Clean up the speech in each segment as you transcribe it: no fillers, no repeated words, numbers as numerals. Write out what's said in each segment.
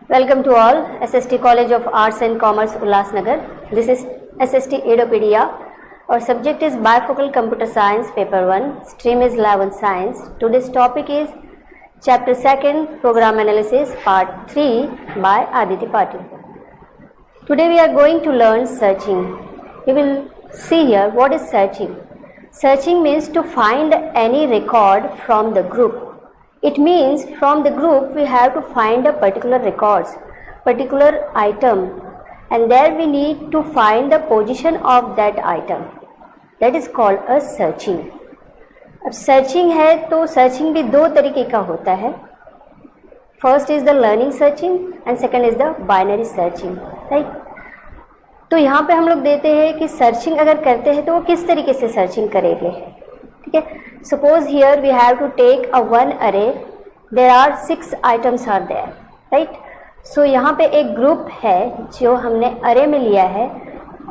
Welcome to all, SST College of Arts and Commerce, Ulhasnagar. This is SST Edupedia. Our subject is Bifocal Computer Science, Paper 1. Stream is Lab and Science. Today's topic is Chapter 2, Program Analysis, Part 3 by Aditi Patil. Today we are going to learn searching. You will see here what is searching. Searching means to find any record from the group. It means from the group we have to find a particular records, particular item, and there we need to find the position of that item. That is called a searching. अब searching है तो searching भी दो तरीके का होता है. First is the learning searching and second is the binary searching, right. तो यहाँ पे हम लोग देते हैं कि सर्चिंग अगर करते हैं तो वो किस तरीके से सर्चिंग करेंगे. ठीक है. Suppose here we have to take a one अरे, there are 6 items are there, right. So यहाँ पे एक ग्रुप है जो हमने अरे में लिया है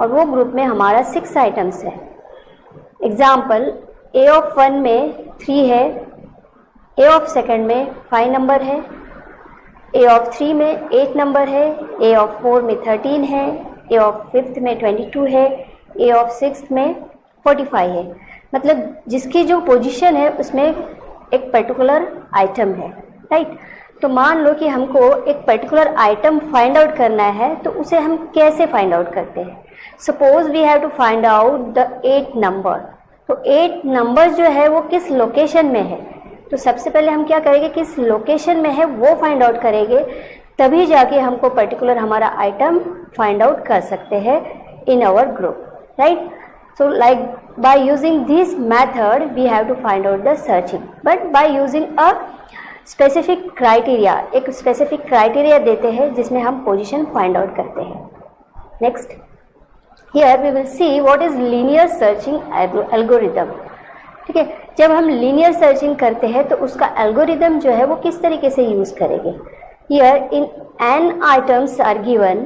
और वो ग्रुप में हमारा 6 आइटम्स है. एग्जाम्पल, ए ऑफ 1 में 3 है, ए ऑफ सेकंड में 5 नंबर है, ए ऑफ 3 में 8 नंबर है, ए ऑफ 4 में 13 है, ए ऑफ 5th में 22 है, ए ऑफ 6th में 45 है. मतलब जिसकी जो पोजीशन है उसमें एक पर्टिकुलर आइटम है, राइट. तो मान लो कि हमको एक पर्टिकुलर आइटम फाइंड आउट करना है, तो उसे हम कैसे फाइंड आउट करते हैं. Suppose we have to find out the 8 number. तो 8 नंबर जो है वो किस लोकेशन में है, तो सबसे पहले हम क्या करेंगे, किस लोकेशन में है वो फाइंड आउट करेंगे, तभी जाके हमको पर्टिकुलर हमारा आइटम फाइंड आउट कर सकते हैं in our group, right. So like by using this method we have to find out the searching, but by using a specific criteria, एक specific criteria देते हैं जिसमें हम position find out करते हैं. Next, here we will see what is linear searching algorithm. ठीक है. जब हम linear searching करते हैं तो उसका algorithm जो है वो किस तरीके से use करेंगे. Here in n items are given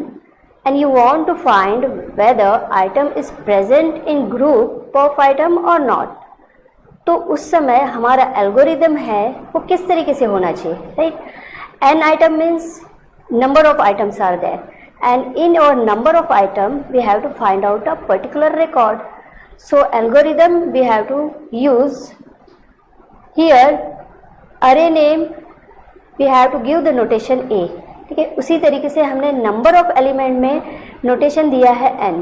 and you want to find whether item is present in group of item or not. तो उस समय हमारा एल्गोरिदम है वो किस तरीके से होना चाहिए, right. n item means number of items are there and in our number of item we have to find out a particular record. So algorithm we have to use here array name we have to give the notation a. ठीक है. उसी तरीके से हमने number of element में notation दिया है n.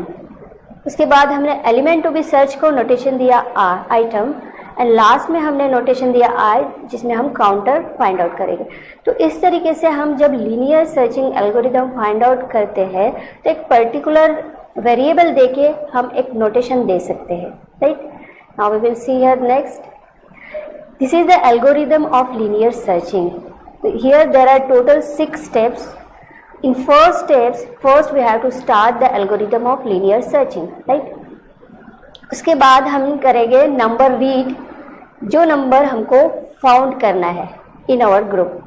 उसके बाद हमने एलिमेंट टू बी सर्च को नोटेशन दिया आइटम एंड लास्ट में हमने नोटेशन दिया i, जिसमें हम काउंटर फाइंड आउट करेंगे. तो इस तरीके से हम जब linear searching algorithm find out करते हैं तो एक पर्टिकुलर वेरिएबल देके हम एक नोटेशन दे सकते हैं, right. Now we will see here next. This is the algorithm of linear searching. Here there are total 6 steps. In first steps, first we have to start the algorithm of linear searching, right. उसके बाद हम करेंगे number read, जो number हमको found करना है इन our group.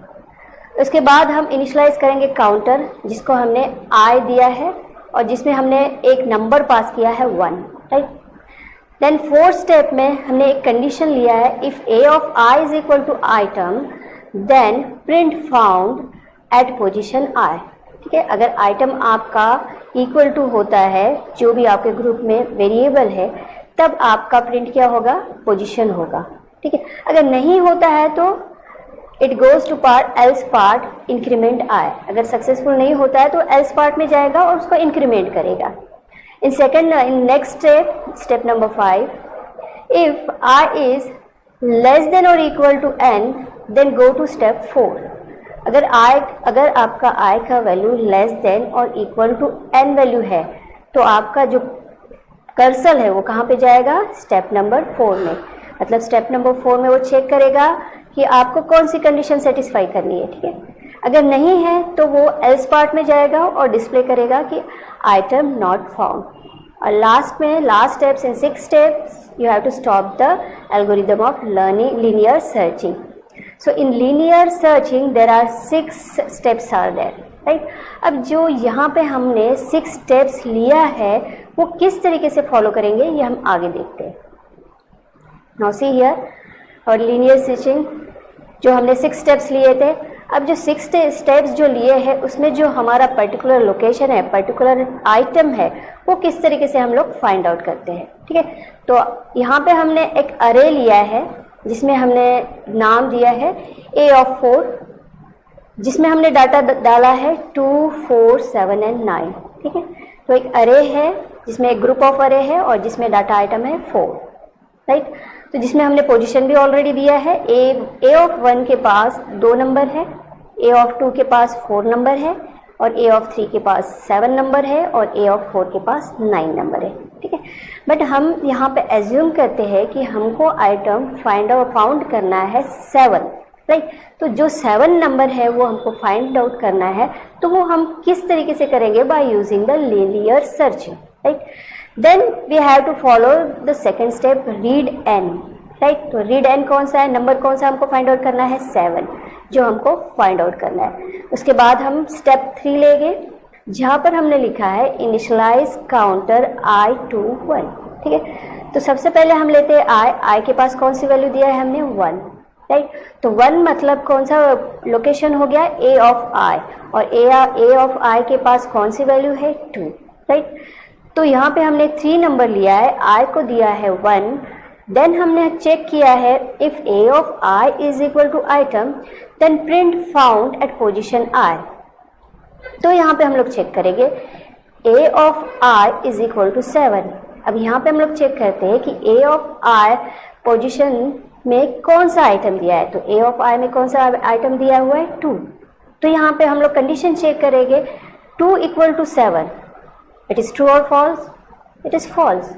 उसके बाद हम इनिशलाइज करेंगे काउंटर, जिसको हमने i दिया है और जिसमें हमने एक नंबर पास किया है 1, राइट. देन फोर्थ स्टेप में हमने एक कंडीशन लिया है, if a of i is equal to item then print found at position i. ठीक है. अगर आइटम आपका इक्वल टू होता है जो भी आपके ग्रुप में वेरिएबल है, तब आपका प्रिंट क्या होगा, पोजीशन होगा. ठीक है. अगर नहीं होता है तो it goes to part else part increment i. अगर सक्सेसफुल नहीं होता है तो एल्स पार्ट में जाएगा और उसको इंक्रीमेंट करेगा. In next step number 5, if i is less than और equal to n then go to step 4. अगर आपका i का वैल्यू लेस देन और इक्वल टू n वैल्यू है तो आपका जो कर्सर है वो कहाँ पे जाएगा, स्टेप नंबर 4 में. मतलब स्टेप नंबर 4 में वो चेक करेगा कि आपको कौन सी कंडीशन सेटिस्फाई करनी है. ठीक है. अगर नहीं है तो वो एल्स पार्ट में जाएगा और डिस्प्ले करेगा कि आइटम नॉट फाउंड. और लास्ट में last steps in 6 steps you have to stop the algorithm of linear searching. So in linear searching there are 6 steps are there, right. अब जो यहाँ पे हमने 6 steps लिया है वो किस तरीके से फॉलो करेंगे ये हम आगे देखते हैं. Now see here और linear searching जो हमने 6 steps लिए थे, अब जो 6 स्टेप्स जो लिए हैं उसमें जो हमारा पर्टिकुलर लोकेशन है, पर्टिकुलर आइटम है, वो किस तरीके से हम लोग फाइंड आउट करते हैं। ठीक है, तो यहाँ पे हमने एक अरे लिया है जिसमें हमने नाम दिया है A of 4, जिसमें हमने डाटा डाला है 2, 4, 7 एंड 9। ठीक है, तो एक अरे है जिसमें एक ग्रुप ऑफ अरे है और जिसमें डाटा आइटम है 4, राइट। तो जिसमें हमने पोजीशन भी ऑलरेडी दिया है। A of 1 के पास 2 नंबर है, A of 2 के पास 4 नंबर है और A of 3 के पास 7 नंबर है और A of 4 के पास 9 नंबर है। ठीक है, बट हम यहाँ पे एज्यूम करते हैं कि हमको आइटम फाउंड करना है 7, राइट। तो जो 7 नंबर है वो हमको फाइंड आउट करना है, तो वो हम किस तरीके से करेंगे? By using the linear searching, right. Then we have to follow the second step, read N, right. तो रीड एन कौन सा है, नंबर कौन सा हमको फाइंड आउट करना है? 7, जो हमको फाइंड आउट करना है। उसके बाद हम स्टेप 3 लेंगे, जहाँ पर हमने लिखा है इनिशियलाइज काउंटर I to 1। ठीक है, तो सबसे पहले हम लेते हैं I के पास कौन सी वैल्यू दिया है हमने? 1, राइट। तो 1 मतलब कौन सा लोकेशन हो गया? A of I, और A of I के पास कौन सी वैल्यू है? 2, राइट। तो यहाँ पे हमने 3 नंबर लिया है, I को दिया है 1। देन हमने चेक किया है if A of I is equal to item then print found at position I। तो यहाँ पे हम लोग चेक करेंगे A of I is equal to 7। अब यहाँ पे हम लोग चेक करते हैं कि A of I पोजिशन में कौन सा आइटम दिया है। तो A of I में कौन सा आइटम दिया हुआ है? 2। तो यहाँ पे हम लोग कंडीशन चेक करेंगे 2 equal to 7, it is true और फॉल्स? It is false.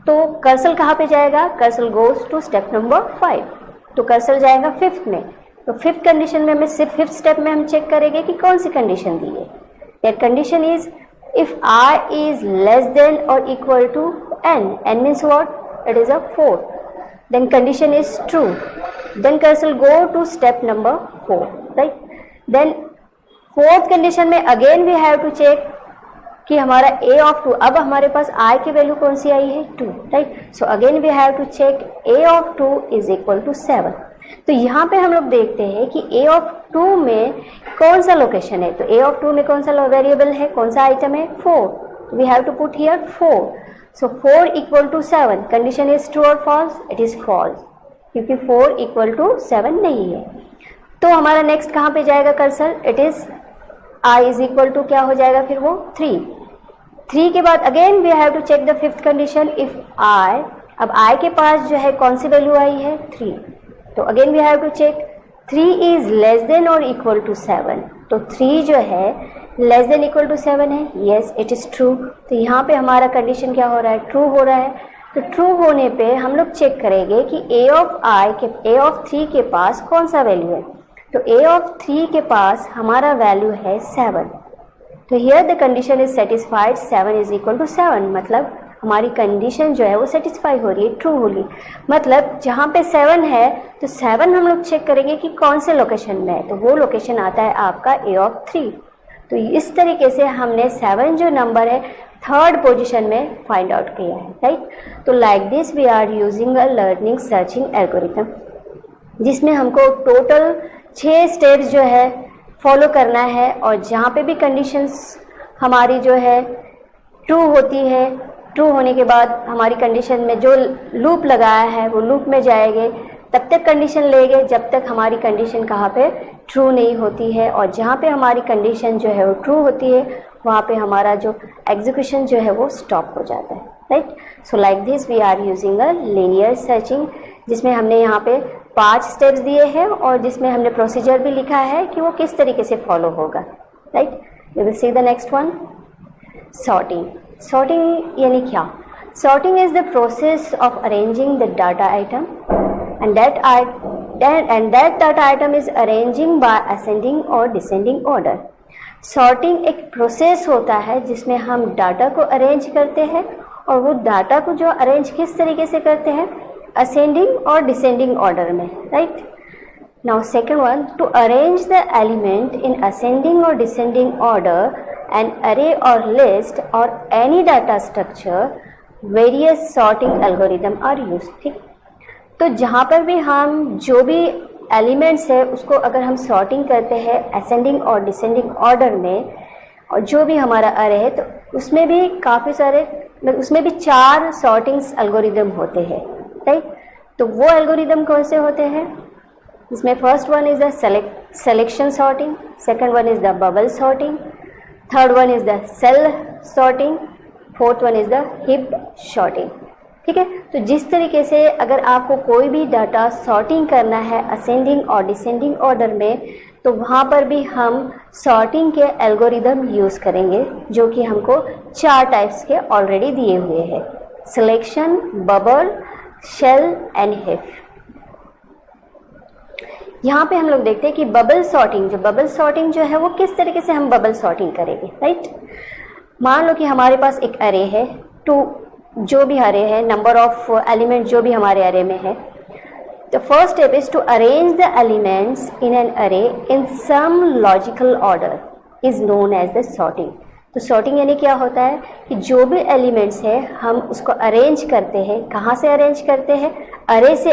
तो कर्सर कहाँ पे जाएगा? Cursor goes to step number 5, तो कर्सर जाएगा 5th में। तो 5th कंडीशन में हमें सिर्फ 5th स्टेप में हम चेक करेंगे कि कौन सी कंडीशन दी है। That condition is if I is less than और equal to n, n means what? It is a 4, then condition is true, then cursor go to step number 4, right। then 4th condition में again we have to check कि हमारा A of 2, अब हमारे पास I की value कौन सी आई है? 2, right. So again we have to check A of 2 is equal to 7। तो यहाँ पे हम लोग देखते हैं कि A of 2 में कौन सा लोकेशन है। तो A of 2 में कौन सा वेरिएबल है, कौन सा आइटम है? 4। We have to put here 4। So 4 equal to 7, condition is true or false? It is false, क्योंकि 4 equal to 7 नहीं है। तो हमारा नेक्स्ट कहाँ पे जाएगा cursor? It is I is equal to क्या हो जाएगा फिर वो? 3 के बाद again we have to check the 5th condition if I, अब I के पास जो है कौन सी वैल्यू आई है? 3। तो again we have to check 3 is less than और इक्वल टू 7। तो 3 जो है लेस देन इक्वल टू 7 है, येस इट इज ट्रू। तो यहाँ पे हमारा कंडीशन क्या हो रहा है? ट्रू हो रहा है। तो ट्रू होने पे हम लोग चेक करेंगे कि A of 3 के पास कौन सा वैल्यू है। तो A of 3 के पास हमारा वैल्यू है 7। तो here the condition is satisfied, 7 is equal to 7, मतलब हमारी कंडीशन जो है वो सेटिस्फाई हो रही है, ट्रू हो रही। मतलब जहाँ पे 7 है तो 7 हम लोग चेक करेंगे कि कौन से लोकेशन में है। तो वो लोकेशन आता है आपका A of 3। तो इस तरीके से हमने 7 जो नंबर है 3rd पोजीशन में फाइंड आउट किया है, राइट। तो like this we are using a learning searching algorithm, जिसमें हमको टोटल 6 स्टेप्स जो है फॉलो करना है। और जहाँ पे भी कंडीशंस हमारी जो है ट्रू होती है, ट्रू होने के बाद हमारी कंडीशन में जो लूप लगाया है वो लूप में जाएंगे, तब तक कंडीशन लेंगे जब तक हमारी कंडीशन कहाँ पे? ट्रू नहीं होती है। और जहाँ पे हमारी कंडीशन जो है वो ट्रू होती है वहाँ पे हमारा जो एग्जीक्यूशन जो है वो स्टॉप हो जाता है, right. So like this we are using a linear searching, जिसमें हमने यहाँ पे 5 स्टेप्स दिए हैं और जिसमें हमने प्रोसीजर भी लिखा है कि वो किस तरीके से फॉलो होगा, right. We will see the next one, sorting. Sorting यानी क्या? Sorting is the process of arranging the data item and that data item is arranging by ascending or descending order। Sorting एक process होता है जिसमें हम data को arrange करते हैं, और वो डाटा को जो अरेंज किस तरीके से करते हैं? असेंडिंग और डिसेंडिंग ऑर्डर में, right. Now second one, to arrange the element in ascending और डिसेंडिंग ऑर्डर एन अरे और लिस्ट और any data structure various sorting algorithm are used. ठीक, तो जहाँ पर भी हम जो भी एलिमेंट्स है उसको अगर हम सॉर्टिंग करते हैं असेंडिंग और डिसेंडिंग ऑर्डर में, और जो भी हमारा अरे है तो उसमें भी काफ़ी सारे, उसमें भी 4 सॉर्टिंग्स एल्गोरिदम होते हैं, राइट। तो वो एल्गोरिदम कौन से होते हैं? इसमें first one is the selection sorting, second one is the bubble sorting, third one is the shell sorting, fourth one is the heap sorting. ठीक है, तो जिस तरीके से अगर आपको कोई भी डाटा सॉर्टिंग करना है असेंडिंग और डिसेंडिंग ऑर्डर में, तो वहाँ पर भी हम सॉर्टिंग के एल्गोरिदम यूज़ करेंगे, जो कि हमको 4 टाइप्स के ऑलरेडी दिए हुए हैं, selection, bubble, shell and heap. यहाँ पे हम लोग देखते हैं कि बबल सॉर्टिंग जो है वो किस तरीके से हम बबल सॉर्टिंग करेंगे, राइट। मान लो कि हमारे पास एक अरे है, 2 जो भी अरे है, नंबर ऑफ एलिमेंट जो भी हमारे अरे में है। The first step is to arrange the elements in an array in some logical order is known as the sorting। तो sorting यानी क्या होता है कि जो भी एलिमेंट्स है हम उसको अरेंज करते हैं। कहाँ से अरेंज करते हैं? अरे से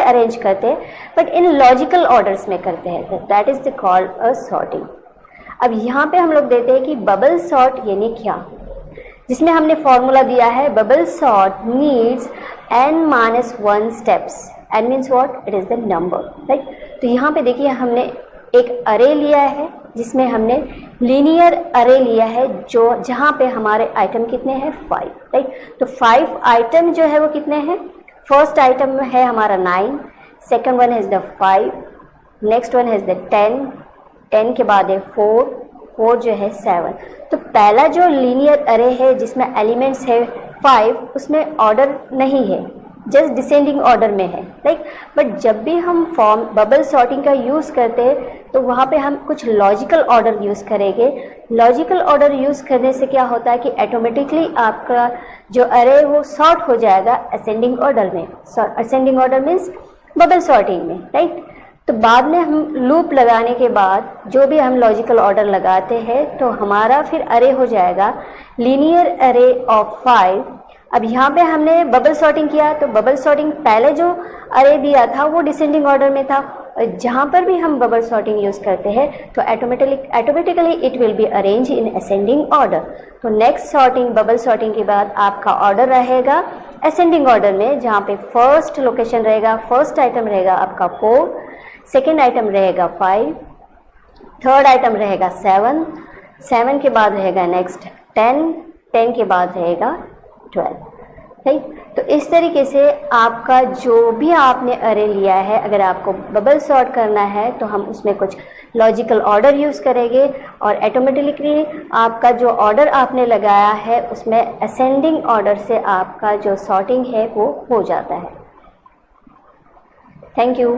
अरेंज करते हैं, बट इन लॉजिकल ऑर्डर्स में करते हैं। That is the called a sorting. अब यहाँ पे हम लोग देते हैं कि बबल सॉर्ट यानी क्या, जिसमें हमने फॉर्मूला दिया है, bubble sort needs n-1 steps। n means what? It is the number, right. तो यहाँ पे देखिए हमने एक अरे लिया है जिसमें हमने लीनियर अरे लिया है, जो जहाँ पे हमारे आइटम कितने हैं? 5, राइट। तो 5 आइटम जो है वो कितने हैं? फर्स्ट आइटम में है हमारा 9, second one is the 5, next one is the 10 के बाद है 4 जो है 7। तो पहला जो लीनियर अरे है जिसमें एलिमेंट्स है 5, उसमें ऑर्डर नहीं है, जस्ट डिसेंडिंग ऑर्डर में है, राइट। बट जब भी हम फॉर्म बबल सॉर्टिंग का यूज़ करते हैं तो वहाँ पे हम कुछ लॉजिकल ऑर्डर यूज़ करेंगे। लॉजिकल ऑर्डर यूज़ करने से क्या होता है कि ऑटोमेटिकली आपका जो अरे वो सॉर्ट हो जाएगा असेंडिंग ऑर्डर में। Ascending order means bubble sorting में, राइट। तो बाद में हम लूप लगाने के बाद जो भी हम लॉजिकल ऑर्डर लगाते हैं तो हमारा फिर अरे हो जाएगा लीनियर अरे ऑफ 5। अब यहाँ पे हमने बबल सॉर्टिंग किया, तो बबल सॉर्टिंग पहले जो अरे दिया था वो डिसेंडिंग ऑर्डर में था। जहाँ पर भी हम बबल सॉर्टिंग यूज़ करते हैं तो automatically it will be arrange in ascending order. तो नेक्स्ट सॉर्टिंग, बबल सॉर्टिंग के बाद आपका ऑर्डर रहेगा असेंडिंग ऑर्डर में, जहाँ पे फर्स्ट लोकेशन रहेगा, फर्स्ट आइटम रहेगा आपका 4, सेकेंड आइटम रहेगा 5, थर्ड आइटम रहेगा 7 के बाद रहेगा नेक्स्ट 10 के बाद रहेगा 12, राइट। तो इस तरीके से आपका जो भी आपने अरे लिया है, अगर आपको बबल सॉर्ट करना है तो हम उसमें कुछ लॉजिकल ऑर्डर यूज़ करेंगे और ऑटोमेटिकली आपका जो ऑर्डर आपने लगाया है उसमें असेंडिंग ऑर्डर से आपका जो सॉर्टिंग है वो हो जाता है। Thank you.